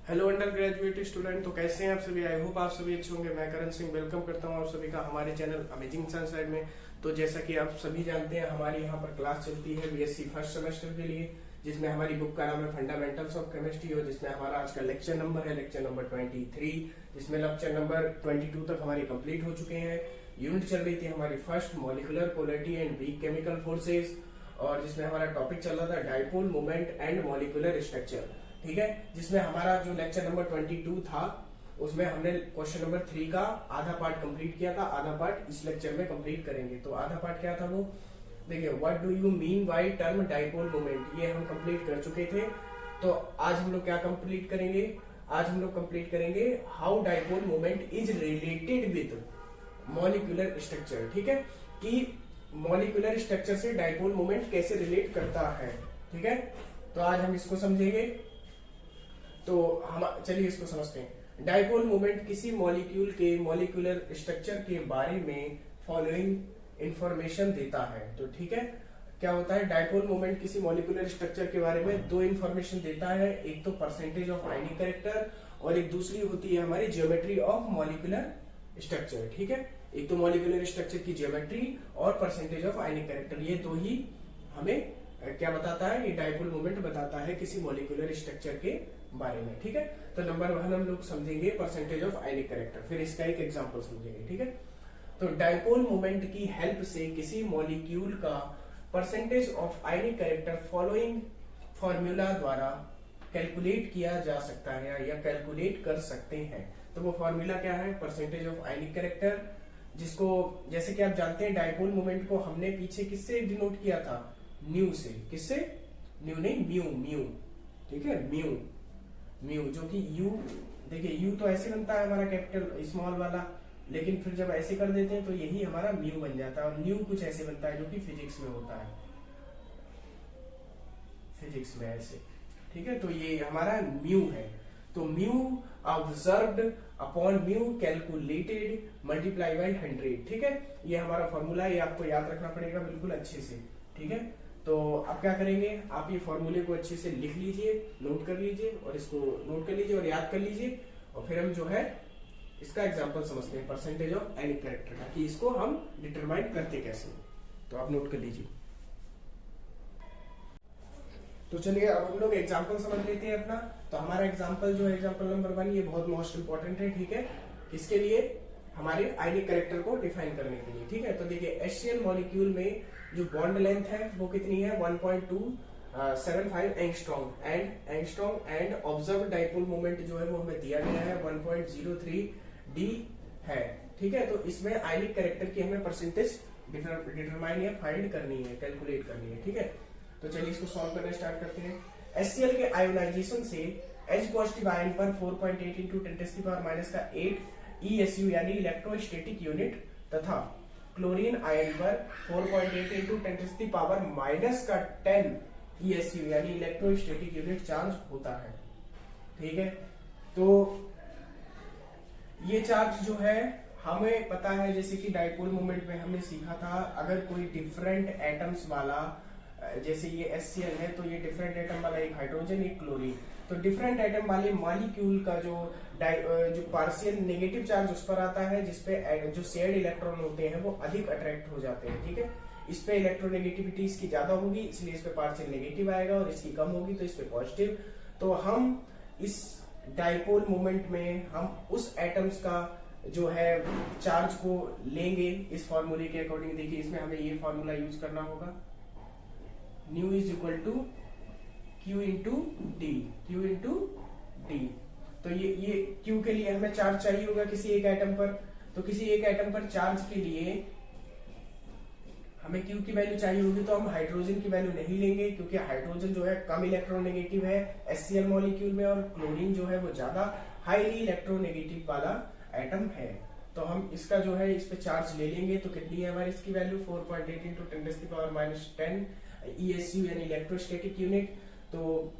Hello under graduate student, तो कैसे हैं आप सभी। आई होप आप सभी अच्छे होंगे। मैं करण सिंह वेलकम करता हूं आप सभी का हमारे चैनल अमेजिंग सनसाइड में। तो जैसा कि आप सभी जानते हैं, हमारी यहाँ पर क्लास चलती है बीएससी फर्स्ट सेमेस्टर के लिए, जिसमें हमारी बुक का नाम है फंडामेंटल्स ऑफ केमिस्ट्री, और जिसमें हमारा आज का लेक्चर नंबर है लेक्चर नंबर 23, जिसमें लेक्चर नंबर 22 तक हमारी कंप्लीट हो चुके हैं। यूनिट चल रही थी हमारी first, molecular polarity and weak chemical forces, और जिसमें हमारा टॉपिक चल रहा था dipole moment and molecular structure. ठीक है, जिसमें हमारा जो लेक्चर नंबर 22 था उसमें हमने क्वेश्चन नंबर 3 का आधा पार्ट कंप्लीट किया था, आधा पार्ट इस लेक्चर में कंप्लीट करेंगे। तो आधा पार्ट क्या था वो देखिए, what do you mean by term dipole moment, ये हम कंप्लीट कर चुके थे। तो आज हम लोग क्या कंप्लीट करेंगे, आज हम लोग कंप्लीट करेंगे how dipole moment is related with molecular structure. ठीक है, कि मॉलिक्यूलर स्ट्रक्चर से डाइपोल मोमेंट कैसे रिलेट करता है। ठीक है, तो आज हम इसको समझेंगे। तो हम चलिए इसको समझते हैं। डाइपोल मोमेंट किसी मॉलिक्यूल के मॉलिक्यूलर स्ट्रक्चर के बारे में फॉलोइंग इंफॉर्मेशन देता है। तो ठीक है, क्या होता है, डाइपोल मोमेंट किसी मॉलिक्यूलर स्ट्रक्चर के बारे में दो इंफॉर्मेशन देता है, एक तो परसेंटेज ऑफ आयनिक कैरेक्टर और एक दूसरी होती है हमारी ज्योमेट्री ऑफ मॉलिक्यूलर स्ट्रक्चर। ठीक है, एक तो मॉलिक्यूलर स्ट्रक्चर की ज्योमेट्री और परसेंटेज ऑफ आयनिक कैरेक्टर, ये दो ही हमें क्या बताता है, ये डाइपोल मोमेंट बताता है किसी मॉलिक्यूलर स्ट्रक्चर के बारे में। ठीक है, तो नंबर 1 हम लोग समझेंगे परसेंटेज ऑफ आयनिक कैरेक्टर, फिर इसका एक एग्जांपल समझेंगे। ठीक है, तो डाइपोल मोमेंट की हेल्प से किसी मॉलिक्यूल का percentage of ionic character following formula द्वारा कैलकुलेट किया जा सकता है या कैलकुलेट कर सकते हैं। तो वो फॉर्मूला क्या है, परसेंटेज ऑफ आयनिक कैरेक्टर, जिसको जैसे कि आप जानते हैं डाइपोल मोमेंट को हमने पीछे किससे डिनोट किया था, न्यू से। किससे, न्यू नहीं, म्यू म्यू। ठीक है, म्यू म्यू, जो कि यू, देखिए यू तो ऐसे बनता है हमारा कैपिटल स्मॉल वाला, लेकिन फिर जब ऐसे कर देते हैं तो यही हमारा म्यू बन जाता है, और न्यू कुछ ऐसे बनता है जो कि फिजिक्स में होता है, फिजिक्स में ऐसे। ठीक है, तो ये हमारा म्यू है। तो mu observed upon mu calculated multiply by 100। ठीक है, ये हमारा फॉर्मूला है, ये आपको याद रखना पड़ेगा बिल्कुल अच्छे से। ठीक है, तो आप क्या करेंगे, आप ये फॉर्मूले को अच्छे से लिख लीजिए, नोट कर लीजिए, और इसको नोट कर लीजिए और याद कर लीजिए, और फिर हम जो है इसका एग्जांपल समझते हैं परसेंटेज ऑफ आयनिक कैरेक्टर का, कि इसको हम डिटरमाइन करते कैसे। तो आप नोट कर लीजिए। तो चलिए अब हम लोग एग्जांपल समझ लेते हैं अपना। तो हमारा एग्जांपल जो है एग्जांपल नंबर 1, ये बहुत मोस्ट इंपॉर्टेंट है। ठीक है, इसके लिए हमारे आयनिक कैरेक्टर को डिफाइन करने के लिए। ठीक है, तो देखिए एचसीएल मॉलिक्यूल में जो बॉन्ड लेंथ है वो कितनी है, 1.275 angstrom and observe dipole moment जो है वो हमें दिया गया है 1.03 डी है। ठीक है, तो इसमें आयनिक कैरेक्टर की हमें परसेंटेज डिटरमाइन या फाइंड करनी है, कैलकुलेट करनी है। ठीक है, तो चलिए इसको सॉल्व करना स्टार्ट करते हैं। HCl के आयोनाइजेशन से H पॉजिटिव आयन पर 4.8 इंटू 10⁻⁸ ESU यानी इलेक्ट्रोस्टैटिक यूनिट, तथा क्लोरीन आयन पर 4.8 इंटू 10⁻⁻10 ESU यानी इलेक्ट्रोस्टैटिक यूनिट चार्ज होता है। ठीक है, तो ये चार्ज जो है हमें पता है, जैसे कि डाइपोल मोमेंट में हमने सीखा था, अगर कोई डिफरेंट एटम्स वाला, जैसे ये HCl है तो ये डिफरेंट एटम वाला एक हाइड्रोजन एक क्लोरीन, तो डिफरेंट एटम वाले मॉलिक्यूल का जो पार्शियल नेगेटिव चार्ज उस पर आता है, जिसपे जो शेयर्ड इलेक्ट्रॉन होते हैं वो अधिक अट्रैक्ट हो जाते हैं। ठीक है, इस पे इलेक्ट्रोनेगेटिविटी इसकी ज्यादा होगी, इसलिए इस पे पार्शियल नेगेटिव आएगा, और इसकी कम होगी तो इस पे पॉजिटिव। तो हम इस डाइपोल मोमेंट में हम उस एटम्स का जो है चार्ज को लेंगे इस फॉर्मूले के अकॉर्डिंग। देखिए इसमें हमें ये फॉर्मूला यूज करना होगा, mu is equal to q into d, q into d. तो ये क्यू के लिए हमें चार्ज चाहिए होगा किसी एक एटम पर, तो किसी एक एटम पर चार्ज के लिए हमें क्यू की वैल्यू चाहिए होगी, तो हम हाइड्रोजन की वैल्यू नहीं लेंगे, क्योंकि हाइड्रोजन जो है कम इलेक्ट्रोनेगेटिव है HCl मॉलिक्यूल में, और क्लोरीन जो है वो ज्यादा हाईली इलेक्ट्रोनेगेटिव वाला एटम है। तो हम इसका जो है इस पे चार्ज ले लेंगे, तो कितनी है हमारी इसकी वैल्यू 4.8 इंटू 10⁻⁻10 ESU यानी इलेक्ट्रोस्टैटिक यूनिट। तो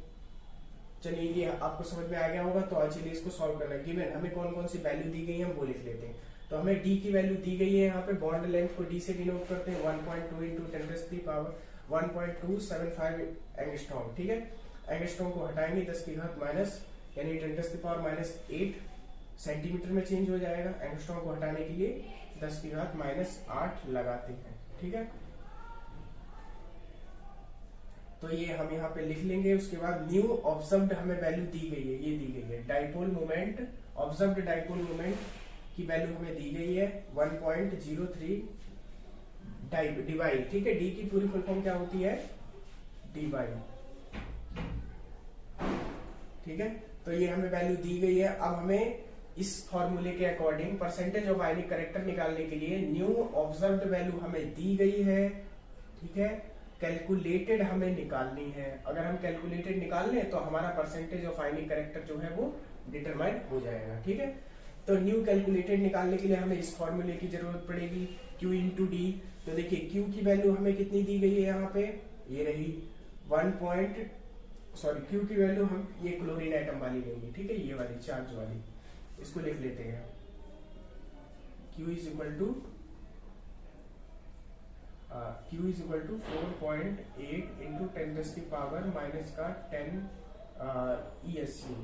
चलिए ये आपको समझ में आ गया होगा। तो चलिए इसको सॉल्व करना है। गिवन हमें कौन कौन सी वैल्यू दी गई है हम वो लिख लेते हैं। तो हमें डी की वैल्यू दी गई है, यहाँ पे बॉन्ड लेंथ को डी से डिनोट करते हैं 1.2 इंटू 10⁻1.275 एंगस्ट्रॉम। ठीक है, एंगस्ट्रॉम को हटाएंगे 10⁻⁻⁻। यानी 10⁻⁸ सेंटीमीटर में चेंज हो जाएगा। एंगस्ट्रॉम को हटाने के लिए 10⁻⁸ लगाते हैं, ठीक है। तो ये हम यहाँ पे लिख लेंगे। उसके बाद न्यू ऑब्जर्व्ड हमें वैल्यू दी गई है, ये दी गई है dipole moment, observed dipole moment की वैल्यू हमें दी गई है 1.03 डिवाई, ठीक है। डी की पूरी फुल फॉर्म क्या होती है, डिवाई, ठीक है। तो ये हमें वैल्यू दी गई है। अब हमें इस फॉर्मूले के according percentage of ionic character निकालने के लिए न्यू ऑब्जर्व्ड वैल्यू हमें दी गई है, ठीक है। कैलकुलेटेड हमें निकालनी है। अगर हम कैलकुलेटेड निकाल लें तो हमारा परसेंटेज ऑफ आयनिक करेक्टर जो है वो डिटरमाइन हो जाएगा, ठीक है। तो न्यू कैलकुलेटेड निकालने के लिए हमें इस फॉर्मूले की जरूरत पड़ेगी, Q इंटू डी। तो देखिए Q की वैल्यू हमें कितनी दी गई है यहाँ पे, ये रही Q की वैल्यू हम ये क्लोरीन एटम वाली लेंगे, ठीक है, ये वाली चार्ज वाली, इसको लिख लेते हैं। Q is equal to 4.8 into 10⁻⁻10 ESU,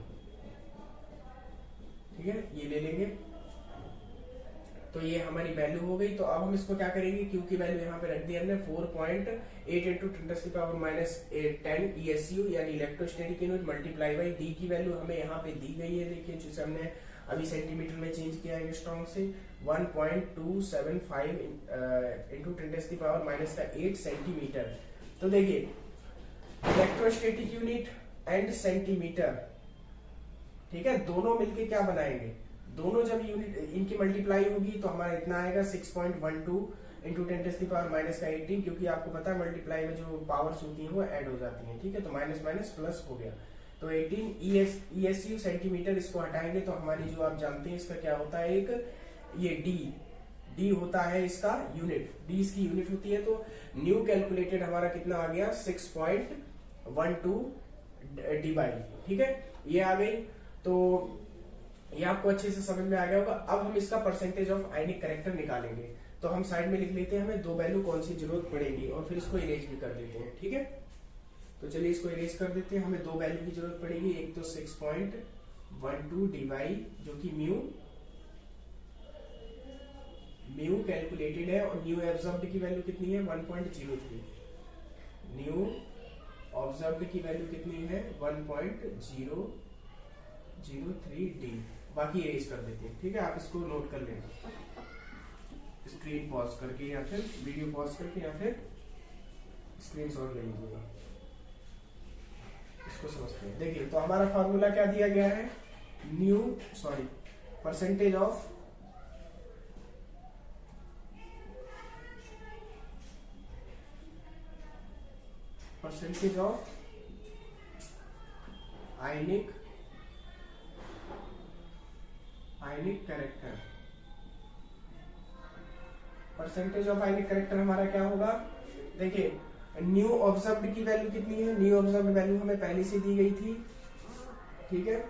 ठीक है, ये ले लेंगे। तो ये हमारी वैल्यू हो गई। तो अब हम इसको क्या करेंगे, Q की वैल्यू यहाँ पे रख दी हमने 4.8 इंटू 10⁻⁻10 ESU यानी electrostatic unit multiply by D की वैल्यू हमें यहाँ पे दी गई है, देखिए, जिसे हमने अभी सेंटीमीटर में चेंज किया है एंगस्ट्रॉम से, 1.275 इंटू 10⁻⁻8 सेंटीमीटर। तो देखिए इलेक्ट्रोस्टैटिक यूनिट एंड सेंटीमीटर, ठीक है, दोनों मिलके क्या बनाएंगे, दोनों जब यूनिट इनकी मल्टीप्लाई होगी तो हमारा इतना आएगा 6.12 इंटू 10⁻⁻18, क्योंकि आपको पता है मल्टीप्लाई में जो पावर्स होती हैं वो ऐड हो जाती हैं, ठीक है। तो माइनस माइनस प्लस हो गया, तो 18 ESU सेंटीमीटर, इसको हटाएंगे तो हमारी जो आप जानते हैं इसका क्या होता है, एक ये डी होता है इसका यूनिट, डी इसकी यूनिट होती है। तो न्यू कैलकुलेटेड हमारा कितना आ गया 6.12 डिवाई, ठीक है, ये आ गई। तो ये आपको अच्छे से समझ में आ गया होगा। अब हम इसका परसेंटेज ऑफ आयनिक करेक्टर निकालेंगे। तो हम साइड में लिख लेते हैं हमें दो वैल्यू कौन सी जरूरत पड़ेगी और फिर इसको इरेज भी कर देते हैं, ठीक है। तो चलिए इसको इरेज कर देते हैं। हमें दो वैल्यू की जरूरत पड़ेगी, एक तो 6.12 डिवाई जो कि म्यू कैलकुलेटेड है, और न्यू ऑब्जर्व्ड की वैल्यू कितनी है 1.03, न्यू ऑब्जर्व्ड की वैल्यू कितनी है 1.003 डी। बाकी इरेज कर देते हैं, ठीक है। आप इसको नोट कर लेना, स्क्रीन पॉज करके या फिर वीडियो पॉज करके या फिर स्क्रीनशॉट ले लीजिएगा, इसको समझते हैं। देखिए तो हमारा फार्मूला क्या दिया गया है, percentage of ionic character. Percentage of ionic character हमारा क्या होगा, देखिए न्यू ऑब्जर्व्ड की वैल्यू कितनी है, न्यू ऑब्जर्व्ड वैल्यू हमें पहले से दी गई थी, ठीक है,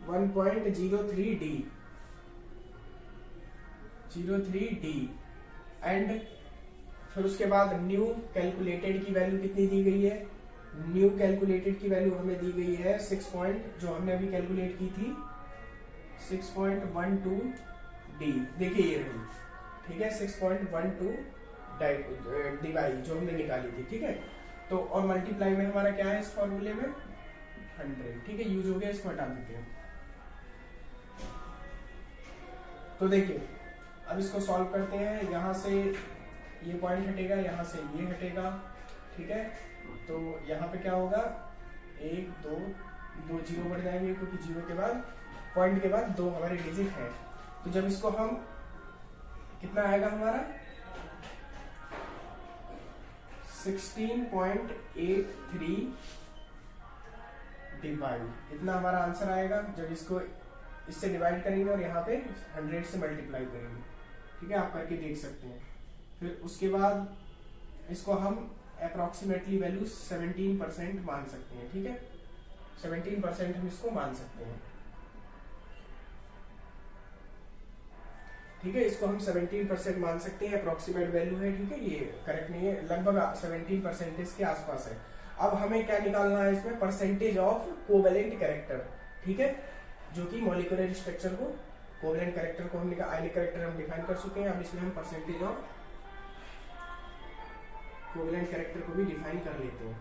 1.03 डी एंड फिर उसके बाद न्यू कैलकुलेटेड की वैल्यू कितनी दी गई है, न्यू कैलकुलेटेड की वैल्यू हमें दी गई है 6 जो हमने अभी कैलकुलेट की थी 6.12 डी, देखिए ये रही, ठीक है, 6.12 डिवाई जो हमने निकाली थी, ठीक है। तो और मल्टीप्लाई में हमारा क्या है इस फॉर्मूले में 100, ठीक है, यूज हो गया, इसको हटा देते हैं। तो देखिए अब इसको सॉल्व करते हैं, यहां से ये पॉइंट हटेगा, यहाँ से ये हटेगा, ठीक है। तो यहाँ पे क्या होगा 1 2 जीरो बढ़ जाएंगे, क्योंकि जीरो के बाद पॉइंट के बाद 2 हमारे डिजिट है। तो जब इसको हम कितना आएगा हमारा 16.83 डिवाइड, इतना हमारा आंसर आएगा जब इसको इससे डिवाइड करेंगे और यहाँ पे 100 से मल्टीप्लाई करेंगे, ठीक है, आप करके देख सकते हैं। फिर उसके बाद इसको हम अप्रोक्सीमेटली वैल्यू 17% मान सकते हैं, ठीक है, 17% हम इसको मान सकते हैं, ठीक है, इसको हम 17% मान सकते हैं, अप्रोक्सीमेट वैल्यू है, ठीक है, ये करेक्ट नहीं है, लगभग 17% के आसपास है। अब हमें क्या निकालना है इसमें, परसेंटेज ऑफ कोवेलेंट कैरेक्टर, ठीक है, जो कि मॉलिक्यूलर स्ट्रक्चर को, कोवेलेंट कैरेक्टर को हम आयनिक कैरेक्टर हम डिफाइन कर चुके हैं। अब इसमें हम परसेंटेज ऑफ कोवेलेंट कैरेक्टर को भी डिफाइन कर लेते हैं।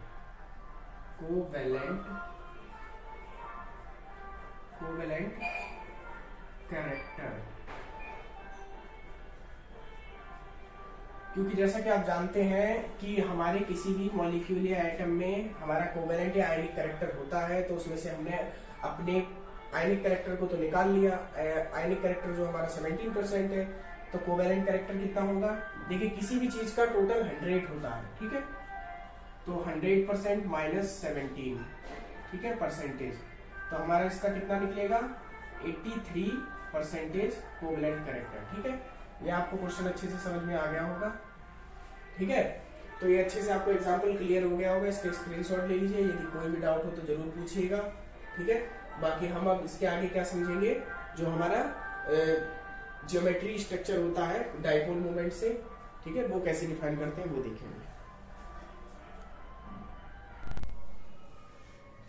कोवेलेंट कैरेक्टर, क्योंकि जैसा कि आप जानते हैं कि हमारे किसी भी मॉलिक्यूल या एटम में हमारा कोवेलेंट या आयनिक कैरेक्टर होता है, तो उसमें से हमने अपने आयनिक कैरेक्टर को तो निकाल लिया। आयनिक कैरेक्टर जो हमारा 17% है, तो कोवेलेंट कैरेक्टर कितना होगा, देखिए किसी भी चीज का टोटल 100 होता है, ठीक है, तो 100% माइनस 17, ठीक है, परसेंटेज, तो हमारा इसका कितना निकलेगा 83% कोवेलेंट कैरेक्टर, ठीक है। ये आपको क्वेश्चन अच्छे से समझ में आ गया होगा, ठीक है। तो ये अच्छे से आपको एग्जांपल क्लियर हो गया होगा, इसके स्क्रीनशॉट ले लीजिए, यदि कोई भी डाउट हो तो जरूर पूछिएगा, ठीक है। बाकी हम अब इसके आगे क्या समझेंगे, जो हमारा ज्योमेट्री स्ट्रक्चर होता है डाइपोल मोमेंट से, ठीक है, वो कैसे डिफाइन करते हैं वो देखेंगे।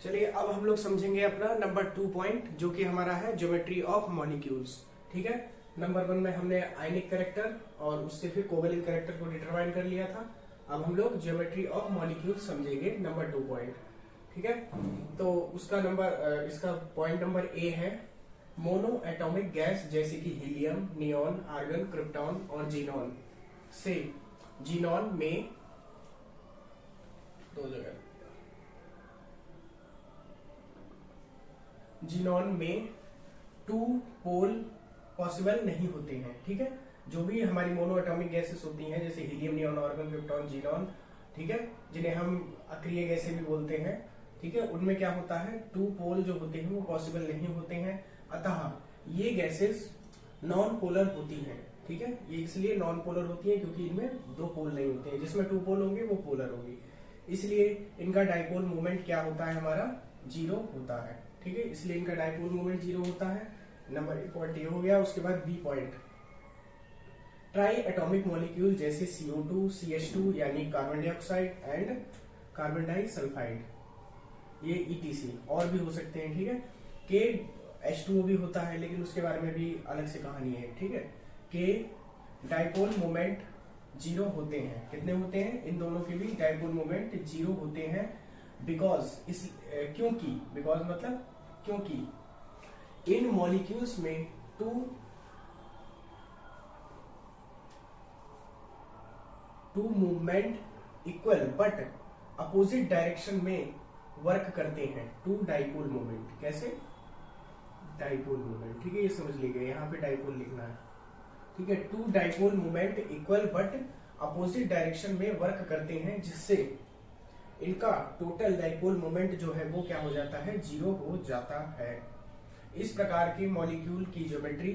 चलिए अब हम लोग समझेंगे अपना नंबर 2 पॉइंट, जो कि हमारा है ज्योमेट्री ऑफ मॉलिक्यूल्स, ठीक है। नंबर 1 में हमने आयनिक कैरेक्टर और उससे फिर कोवेलेंट कैरेक्टर को डिटरमाइन कर लिया था। अब हम लोग ज्योमेट्री ऑफ मॉलिक्यूल्स समझेंगे, नंबर 2 पॉइंट, ठीक है। तो उसका नंबर, इसका पॉइंट नंबर ए है, मोनो एटॉमिक गैस जैसे कि हीलियम, नियॉन, आर्गन, क्रिप्टॉन और जीनॉन से, जीनॉन में दो जगह, जीनॉन में 2 पोल पॉसिबल नहीं होते हैं, ठीक है। जो भी हमारी मोनो एटॉमिक गैसेस होती हैं जैसे helium, neon, argon, krypton, xenon, ठीक है, जिन्हें हम अक्रिय गैसें भी बोलते हैं, ठीक है, उनमें क्या होता है 2 पोल जो होते हैं वो पॉसिबल नहीं होते हैं। अतः ये गैसेस नॉन पोलर होती हैं, ठीक है। ये इसलिए नॉन पोलर होती है क्योंकि इनमें 2 पोल नहीं होते हैं, जिसमें 2 पोल होंगे वो पोलर होंगी, इसलिए इनका डाइपोल मोमेंट क्या होता है हमारा 0 होता है, ठीक है, इसलिए इनका डाइपोल मोमेंट 0 होता है। नंबर ए पॉइंट ये हो गया। उसके बाद B point, triatomic molecule जैसे CO2, CH2 यानी carbon dioxide and carbon disulphide, ये ETC और भी हो सकते हैं, ठीक है। के H2O भी होता है, लेकिन उसके बारे में भी अलग से कहानी है, ठीक है। के डाइपोल मोमेंट 0 होते हैं, कितने होते हैं, इन दोनों के भी डाइपोल मोमेंट 0 होते हैं, बिकॉज इस क्योंकि, बिकॉज मतलब क्योंकि इन मॉलिक्यूल्स में 2 movement equal but opposite direction में वर्क करते हैं। 2 डाइपोल मोमेंट, कैसे, डाइपोल मोमेंट, ठीक है, ये समझ लीजिए, यहाँ पे डाइपोल लिखना है, ठीक है। 2 dipole moment equal but opposite direction में वर्क करते हैं, जिससे इनका टोटल डाइपोल मोमेंट जो है वो क्या हो जाता है 0 हो जाता है। इस प्रकार के मॉलिक्यूल की ज्योमेट्री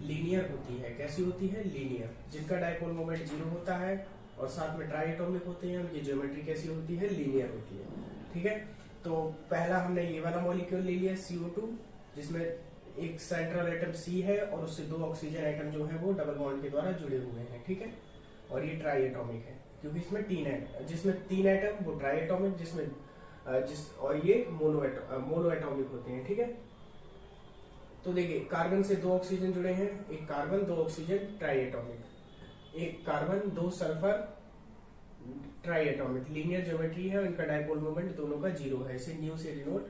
लीनियर होती है, कैसी होती है, लीनियर, जिनका डाइपोल मोमेंट 0 होता है और साथ में ट्राई एटॉमिक होते हैं, उनकी ज्योमेट्री कैसी होती है, लीनियर होती है, ठीक है। तो पहला हमने ये वाला मॉलिक्यूल ले लिया CO2, जिसमें एक सेंट्रल एटम C है और उससे 2 ऑक्सीजन एटम जो है वो डबल बॉन्ड के द्वारा जुड़े हुए हैं, ठीक है, और ये ट्राई एटॉमिक है क्योंकि इसमें 3 एटम, जिसमें 3 एटम वो ट्राई एटॉमिक, जिसमें और ये मोनो एटॉमिक होते हैं, ठीक है। तो देखिए कार्बन से 2 ऑक्सीजन जुड़े हैं, एक कार्बन 2 ऑक्सीजन ट्राई एटॉमिक, एक carbon 2 sulphur try atomic, linear geometry है, इनका डाइपोल मोमेंट दोनों का 0 है, इसे न्यू से डिनोट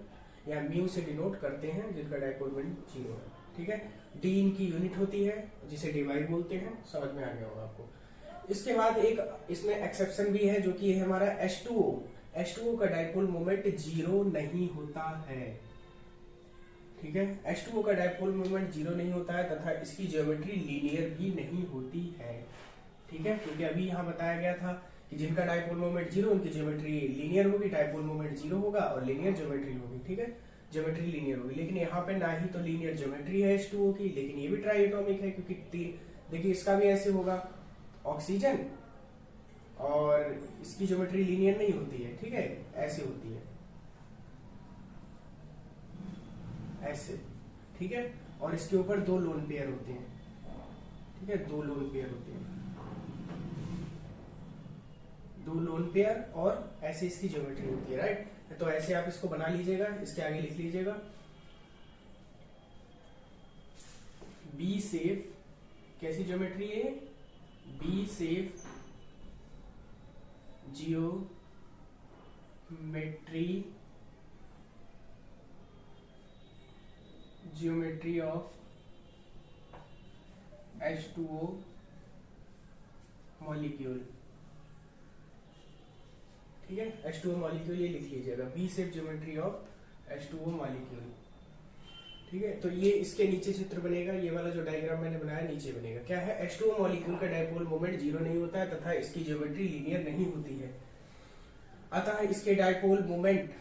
या म्यू से डिनोट करते हैं, जिनका डाइपोल मोमेंट 0 है, ठीक है। डी इनकी यूनिट होती है जिसे डीवाई बोलते हैं, समझ में आ गया होगा आपको। इसके बाद एक इसमें एक्सेप्शन भी है, जो कि है हमारा H2O। H2O का डाइपोल मोमेंट 0 नहीं होता है, ठीक है। H2O का डाइपोल मोमेंट 0 नहीं होता है तथा इसकी ज्योमेट्री लीनियर भी नहीं होती है, ठीक है, क्योंकि अभी यहाँ बताया गया था कि जिनका डाइपोल मोमेंट 0 उनकी ज्योमेट्री लीनियर होगी, डाइपोल मोमेंट 0 होगा और लीनियर ज्योमेट्री होगी, ठीक है, ज्योमेट्री लीनियर होगी। लेकिन यहाँ पे ना ही तो लीनियर ज्योमेट्री है H2O की, लेकिन ये भी ट्राई एटॉमिक है, क्योंकि देखिए इसका भी ऐसे होगा ऑक्सीजन और इसकी ज्योमेट्री लीनियर नहीं होती है, ठीक है, ऐसे होती है, ऐसे, ठीक है, और इसके ऊपर 2 लोन पेयर होते हैं, ठीक है, 2 लोन पेयर होते हैं, 2 लोन पेयर और ऐसे इसकी ज्योमेट्री होती है, राइट। तो ऐसे आप इसको बना लीजिएगा, इसके आगे लिख लीजिएगा बी सेफ, कैसी ज्योमेट्री है, be safe geometry of H2O molecule, ठीक है। H2O मॉलिक्यूल ये लिख लीजिएगा, be safe geometry of H2O molecule, ठीक है। तो ये इसके नीचे चित्र बनेगा, ये वाला जो डायग्राम मैंने बनाया नीचे बनेगा। क्या है, H2O मॉलिक्यूल का डायपोल मोमेंट 0 नहीं होता है तथा इसकी ज्योमेट्री लीनियर नहीं होती है, अतः इसके डायपोल मोमेंट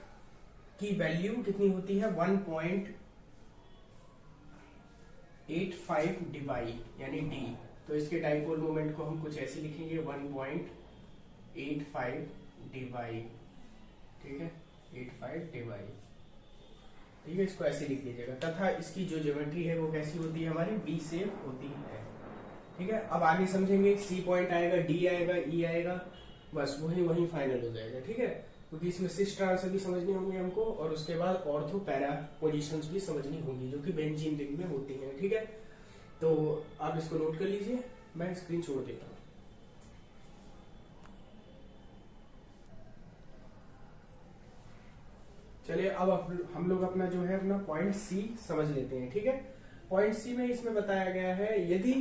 की वैल्यू कितनी होती है, 1.85 डिवाई यानी डी। तो इसके डायपोल मोमेंट को हम कुछ ऐसे लिखेंगे 1.85 डिवाई, ठीक है, 85 डिवाई, ठीक है। इसको ऐसे लिख लीजिएगा तथा इसकी जो ज्योमेट्री है वो कैसी होती है, हमारी बी शेप होती है, ठीक है। अब आगे समझेंगे, सी पॉइंट आएगा, डी आएगा, ई आएगा, बस वही फाइनल हो जाएगा, ठीक है। क्योंकि इसमें सिस ट्रांस भी समझनी होंगी हमको और उसके बाद ऑर्थो पैरा पोजीशंस भी समझनी होंगी जो कि बेंजीन रिंग में होती हैं, ठीक है। तो आप इसको नोट कर लीजिए, मैं स्क्रीन छोड़ देता हूँ। चलिए अब हम लोग अपना जो है अपना पॉइंट सी समझ लेते हैं, ठीक है। पॉइंट सी में इसमें बताया गया है, यदि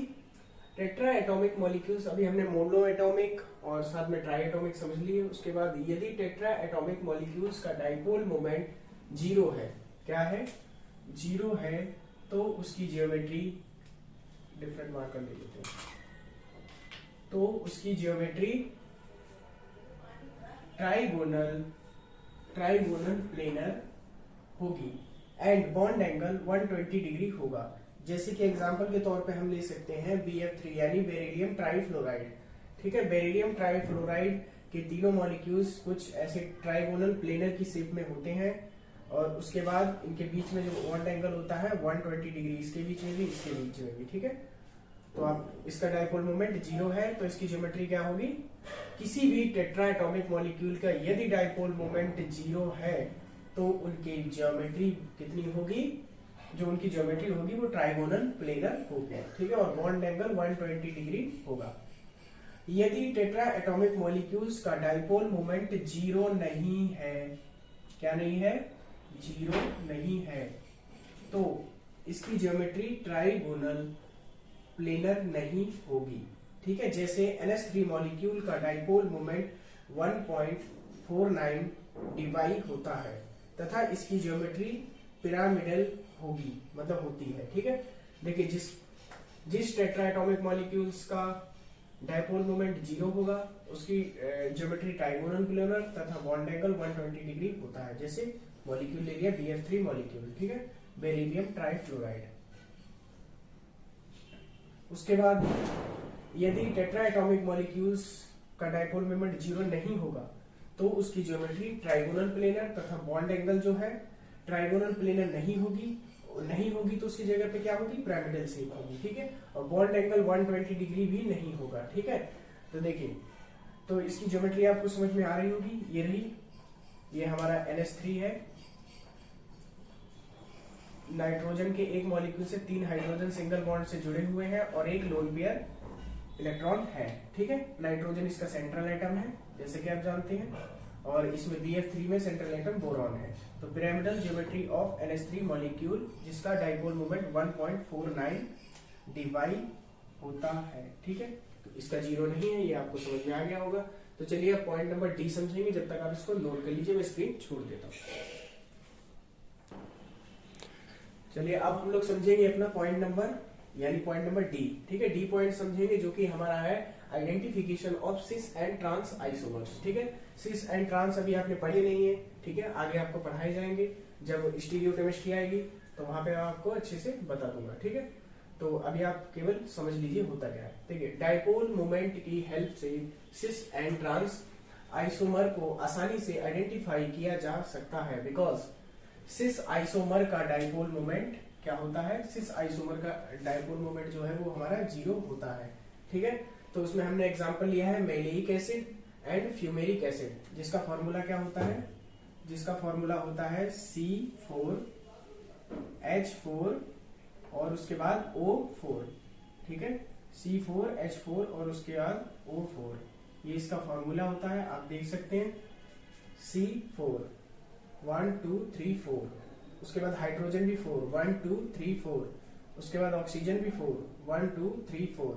टेट्रा एटॉमिक मॉलिक्यूल्स, अभी हमने मोनो एटॉमिक और साथ में ट्राई एटॉमिक समझ लिए, उसके बाद यदि टेट्रा एटॉमिक मॉलिक्यूल्स का डाइपोल मोमेंट 0 है, क्या है, 0 है, तो उसकी ज्योमेट्री, डिफरेंट मार्कर ले लेते हैं, तो उसकी ज्योमेट्री ट्राइगोनल प्लेनर होगी एंड बॉन्ड एंगल 120 डिग्री होगा। जैसे कि एग्जांपल के तौर पे हम ले सकते हैं BF3 यानी बेरिलियम ट्राइफ्लोराइड, ठीक है। बेरिलियम ट्राइफ्लोराइड के तीनों मॉलिक्यूल्स कुछ ऐसे ट्राइगोनल प्लेनर की शेप में होते हैं और उसके बाद इनके बीच में जो बॉन्ड एंगल होता है 120 डिग्री, इसके बीच में भी, इसके बीच में भी, ठीक है। तो आप इसका डाइपोल मोमेंट 0 है तो इसकी ज्योमेट्री क्या होगी, किसी भी टेट्रा एटॉमिक मॉलिक्यूल का यदि डाइपोल मोमेंट 0 है तो उनकी ज्योमेट्री कितनी होगी, जो उनकी ज्योमेट्री होगी वो ट्राइगोनल प्लेनर होगी, ठीक है। और बॉन्ड एंगल 120 डिग्री होगा। यदि टेट्रा एटॉमिक मॉलिक्यूल्स का डाइपोल मोमेंट 0 नहीं है, क्या नहीं है, 0 नहीं है, तो इसकी ज्योमेट्री ट्राइगोनल प्लेनर नहीं होगी, ठीक है। जैसे NH3 मॉलिक्यूल का डाइपोल मोमेंट 1.49 डिवाई होता है तथा इसकी ज्योमेट्री पिरामिडल होगी, मतलब होती है, ठीक है। देखिए जिस टेट्रा एटॉमिक मॉलिक्यूल्स का डाइपोल मोमेंट 0 होगा उसकी ज्योमेट्री ट्राइगोनल प्लेनर तथा बॉन्ड एंगल 120 डिग्री होता है। जैसे मॉलिक्यूल ले लिया BF3 मॉलिक्यूल, ठीक है, बेरिलियम ट्राइफ्लोराइड। उसके बाद यदि टेट्रा एटॉमिक मॉलिक्यूल्स का डाइपोल मोमेंट 0 नहीं होगा तो उसकी ज्योमेट्री ट्राइगोनल प्लेनर तथा बॉन्ड एंगल जो है ट्राइगोनल प्लेनर नहीं होगी तो उसकी जगह पे क्या होगी, पिरामिडल शेप होगी, ठीक है। और बॉन्ड एंगल 120 डिग्री भी नहीं होगा, ठीक है। तो देखिए, तो इसकी ज्योमेट्री आपको समझ में आ रही होगी, ये रही, ये हमारा NH3 है, नाइट्रोजन के एक मॉलिक्यूल से 3 हाइड्रोजन सिंगल बॉन्ड से जुड़े हुए हैं और एक लोन पेयर इलेक्ट्रॉन है, ठीक है। नाइट्रोजन इसका सेंट्रल एटम है जैसे कि आप जानते हैं और इसमें BF3 में सेंट्रल एटम बोरॉन है। तो pyramidal geometry of NH3 molecule जिसका डाइपोल मोमेंट 1.49 डिवाई होता है, ठीक है। तो इसका 0 नहीं है, ये आपको समझ में आ गया होगा। तो चलिए अब पॉइंट नंबर डी समझेंगे, जब तक आप इसको नोट कर लीजिए, मैं स्क्रीन छोड़ देता हूँ। चलिए अब हम लोग समझेंगे अपना पॉइंट नंबर यानी पॉइंट नंबर डी, ठीक है। डी पॉइंट समझेंगे जो कि हमारा है identification of cis and trans isomers, ठीक है। सिस एंड ट्रांस अभी आपने पढ़े नहीं है, ठीक है, आगे आपको पढ़ाए जाएंगे जब स्टीरियोकेमिस्ट्री आएगी तो वहां पे आपको अच्छे से बता दूंगा, ठीक है। तो अभी आप केवल समझ लीजिए होता क्या है, ठीक है। डाइपोल मोमेंट की हेल्प से सिस एंड ट्रांस आइसोमर को आसानी से आइडेंटिफाई किया जा सकता है बिकॉज सिस आइसोमर का डाइपोल मोमेंट क्या होता है, सिस आइसोमर का डाइपोल मोमेंट जो है वो हमारा 0 होता है, ठीक है। तो उसमें हमने एग्जांपल लिया है malic acid, and fumaric acid, जिसका फॉर्मूला क्या होता है, जिसका फॉर्मूला होता है C4H4 और उसके बाद O4, ठीक है, C4H4 और उसके बाद O4, ये इसका फॉर्मूला होता है। आप देख सकते हैं C4 1 2 3 4, उसके बाद हाइड्रोजन भी 4 1 2 3 4, उसके बाद ऑक्सीजन भी 4 1 2 3 4,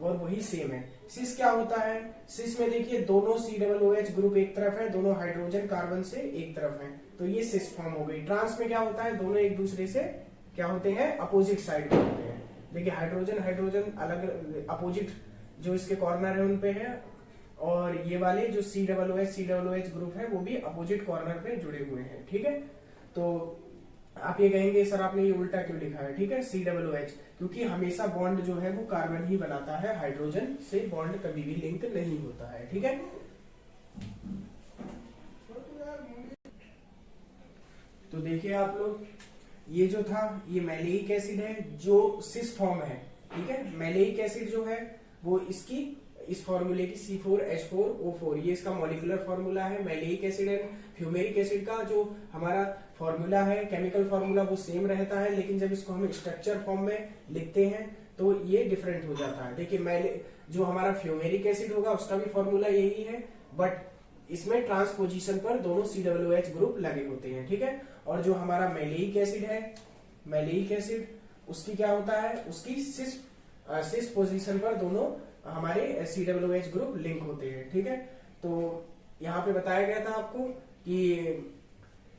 और वही सेम है। सिस क्या होता है, सिस में देखिए दोनों COOH ग्रुप एक तरफ है, दोनों हाइड्रोजन कार्बन से एक तरफ है, तो ये सिस फॉर्म हो गई। ट्रांस में क्या होता है, दोनों एक दूसरे से क्या होते हैं, अपोजिट साइड में होते हैं। देखिए हाइड्रोजन हाइड्रोजन अलग अपोजिट जो इसके कॉर्नर है उन पे है, और ये वाले जो COOH ग्रुप है वो भी अपोजिट कॉर्नर पे जुड़े हुए हैं, ठीक है। तो आप ये कहेंगे सर आपने ये उल्टा क्यों लिखा है, ठीक है, COOH, क्योंकि हमेशा बॉन्ड जो है वो कार्बन ही बनाता है, हाइड्रोजन से बॉन्ड कभी भी लिंक नहीं होता है, ठीक है। तो देखिए आप लोग, ये जो था ये मैलेइक एसिड है जो सिस फॉर्म है, ठीक है। मैलेइक एसिड जो है वो इसकी इस फॉर्मूले की C4H4O4, ये इसका मॉलिक्यूलर फॉर्मूला है। Maleic acid and fumaric acid का जो हमारा फॉर्मूला है, केमिकल फॉर्मूला, वो सेम रहता है, लेकिन जब इसको हम स्ट्रक्चर फॉर्म में लिखते हैं तो ये डिफरेंट हो जाता है। देखिए जो हमारा फ्यूमेरिक एसिड होगा उसका भी फॉर्मूला यही है, बट इसमें ट्रांसपोजिशन पर दोनों COOH ग्रुप लगे होते हैं, ठीक है। और जो हमारा मैलेइक एसिड है, मैलेइक एसिड उसकी क्या होता है, उसकी सिस पोजीशन पर दोनों हमारे COOH ग्रुप लिंक होते हैं, ठीक है। तो यहाँ पे बताया गया था आपको कि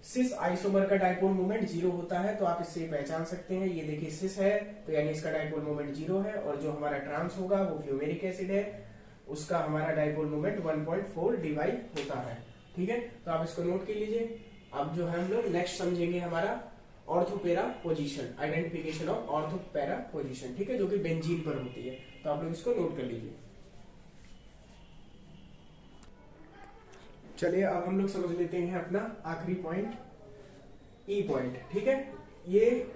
सिस आइसोमर का डाइपोल मोमेंट 0 होता है, तो आप इससे पहचान सकते हैं। ये देखिए सिस है तो यानी इसका डाइपोल मोमेंट 0 है, और जो हमारा ट्रांस होगा वो फ्यूमेरिक एसिड है, उसका हमारा डाइपोल मोमेंट 1.4 dy होता है, ठीक है। तो आप इसको नोट कर लीजिए। अब जो है हम लोग नेक्स्ट समझेंगे हमारा ऑर्थोपेरा पोजीशन, आइडेंटिफिकेशन ऑफ ऑर्थोपेरा पोजीशन, ठीक है, जो कि बेंजीन पर होती है। तो आप लोग इसको नोट कर लीजिए। चलिए अब हम लोग समझ लेते हैं अपना आखिरी पॉइंट, ई पॉइंट, ठीक है। ये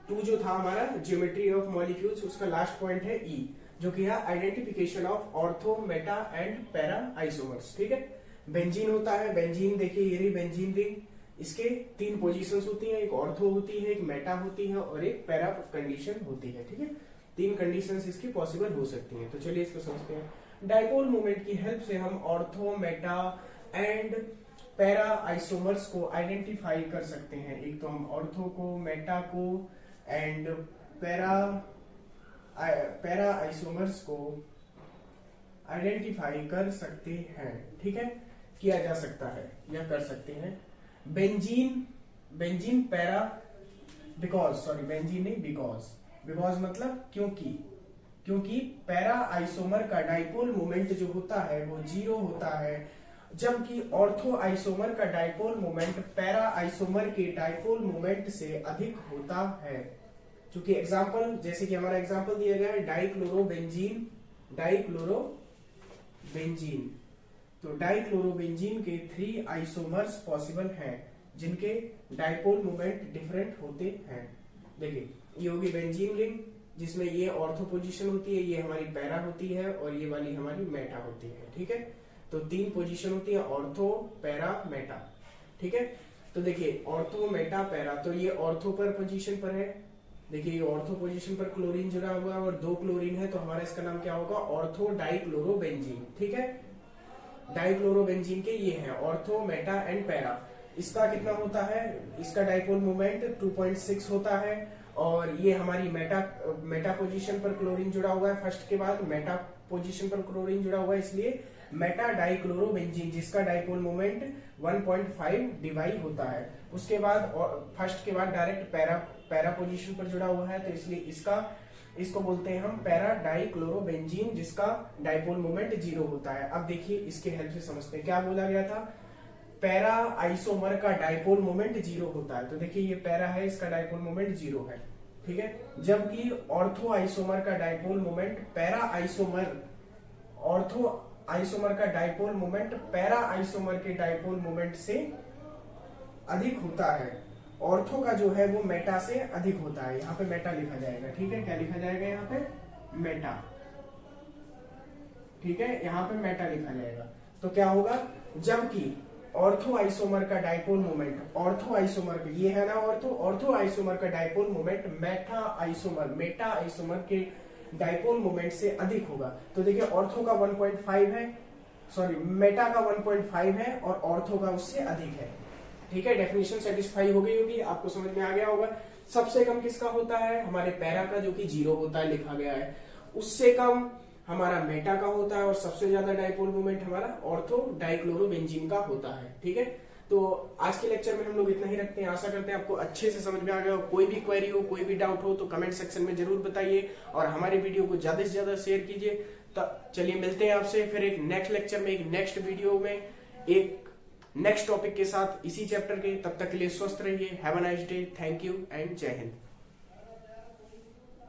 2 जो था हमारा ज्योमेट्री ऑफ मॉलिक्यूल्स, उसका लास्ट पॉइंट है ई, जो कि है identification of ortho, Meta and para isomers, ठीक है। बेंजीन होता है, बेंजीन देखिए ये रही बेंजीन रिंग, इसके 3 पोजीशंस होती हैं, एक ऑर्थो होती है, एक मेटा होती है और एक पैरा कंडीशन होती है, ठीक है। 3 कंडीशंस इसकी पॉसिबल हो सकती हैं। तो चलिए इसको समझते हैं। डाइपोल मोमेंट की हेल्प से हम ortho, Meta and para isomers को आइडेंटिफाई कर सकते हैं। एक तो हम ऑर्थो को, मेटा को एंड पैरा आइसोमर्स को आइडेंटिफाई कर सकते हैं, ठीक है, किया जा सकता है या कर सकते हैं। बेंजीन पैरा, बिकॉज मतलब क्योंकि पैरा आइसोमर का डाइपोल मोमेंट जो होता है वो 0 होता है, जबकि ऑर्थो आइसोमर का डाइपोल मोमेंट पैरा आइसोमर के डाइपोल मोमेंट से अधिक होता है। क्योंकि एग्जांपल, जैसे कि हमारा एग्जांपल दिया गया है डाइक्लोरोबेंजीन, तो डाइक्लोरोबेंजीन के 3 आइसोमर्स पॉसिबल हैं जिनके डाइपोल मोमेंट डिफरेंट होते हैं। देखिए ये होगी बेंजीन रिंग, जिसमें ये ऑर्थो पोजीशन होती है, ये हमारी पैरा होती है और ये वाली हमारी मेटा होती है, ठीक है। तो 3 पोजीशन होती है, ऑर्थो, पैरा, मेटा, ठीक है। तो देखिए ऑर्थो, मेटा, पैरा, तो ये ऑर्थो पर पोजीशन पर है। देखिए ये ऑर्थो पोजीशन पर क्लोरीन जुड़ा हुआ है और 2 क्लोरीन है, तो हमारा इसका नाम क्या होगा, ऑर्थो डाइक्लोरोबेंजीन, ठीक है। डाइक्लोरोबेंजीन के ये है ऑर्थो, मेटा एंड पैरा। इसका कितना होता है, इसका डाइपोल मोमेंट 2.6 होता है, और ये हमारी मेटा पोजीशन पर क्लोरीन जुड़ा हुआ है, फर्स्ट के बाद मेटा पोजीशन पर क्लोरीन जुड़ा हुआ है, इसलिए मेटा डाइक्लोरोबेंजीन, जिसका डाइपोल मोमेंट 1.5 dy होता है। उसके बाद फर्स्ट के बाद डायरेक्ट पैरा पोजीशन पर जुड़ा हुआ है, तो इसलिए इसको बोलते हैं हम पैरा डाइक्लोरोबेंजीन, जिसका डाइपोल मोमेंट 0 होता है। अब देखिए इसके हेल्प से समझते हैं क्या बोला गया था, पैरा आइसोमर का डाइपोल मोमेंट 0 होता है। तो देखिए ये पैरा है, इसका डाइपोल मोमेंट 0 है, ठीक है। जबकि ऑर्थो आइसोमर का डाइपोल मोमेंट ऑर्थो आइसोमर का डाइपोल मोमेंट पैरा आइसोमर के डाइपोल मोमेंट से अधिक होता है। ऑर्थो का जो है वो मेटा से अधिक होता है, यहाँ पे मेटा लिखा जाएगा, ठीक है। क्या लिखा जाएगा यहाँ पे, मेटा, ठीक है, यहाँ पे मेटा लिखा जाएगा। तो क्या होगा, जबकि ऑर्थो आइसोमर का डाइपोल मोमेंट, ऑर्थो आइसोमर का ये है ना ऑर्थो आइसोमर का डाइपोल मोमेंट मेटा आइसोमर के डाइपोल मोमेंट से अधिक होगा। तो देखिए ऑर्थो का 1.5 है, सॉरी मेटा का 1.5 है और ऑर्थो का उससे अधिक है। ठीक है, डेफिनेशन सेटिस्फाई हो गई होगी, आपको समझ में आ गया होगा। सबसे कम किसका होता है, हमारे पैरा का, जो कि 0 होता है, लिखा गया है। उससे कम हमारा मेटा का होता है और सबसे ज्यादा डाइपोल मोमेंट हमारा ऑर्थो डाइक्लोरोबेंजीन का होता है। ठीक है, तो आज के लेक्चर में हम लोग इतना ही रखते हैं। आशा करते हैं आपको अच्छे से समझ में आ गया हो। कोई भी क्वेरी हो, कोई भी डाउट हो तो कमेंट सेक्शन में जरूर बताइए और हमारे वीडियो को ज्यादा से ज्यादा शेयर कीजिए। तो चलिए मिलते हैं आपसे फिर एक नेक्स्ट लेक्चर में, एक नेक्स्ट वीडियो में, एक नेक्स्ट टॉपिक के साथ इसी चैप्टर के। तब तक के लिए स्वस्थ रहिए। Have a nice day. Thank you and जय हिंद।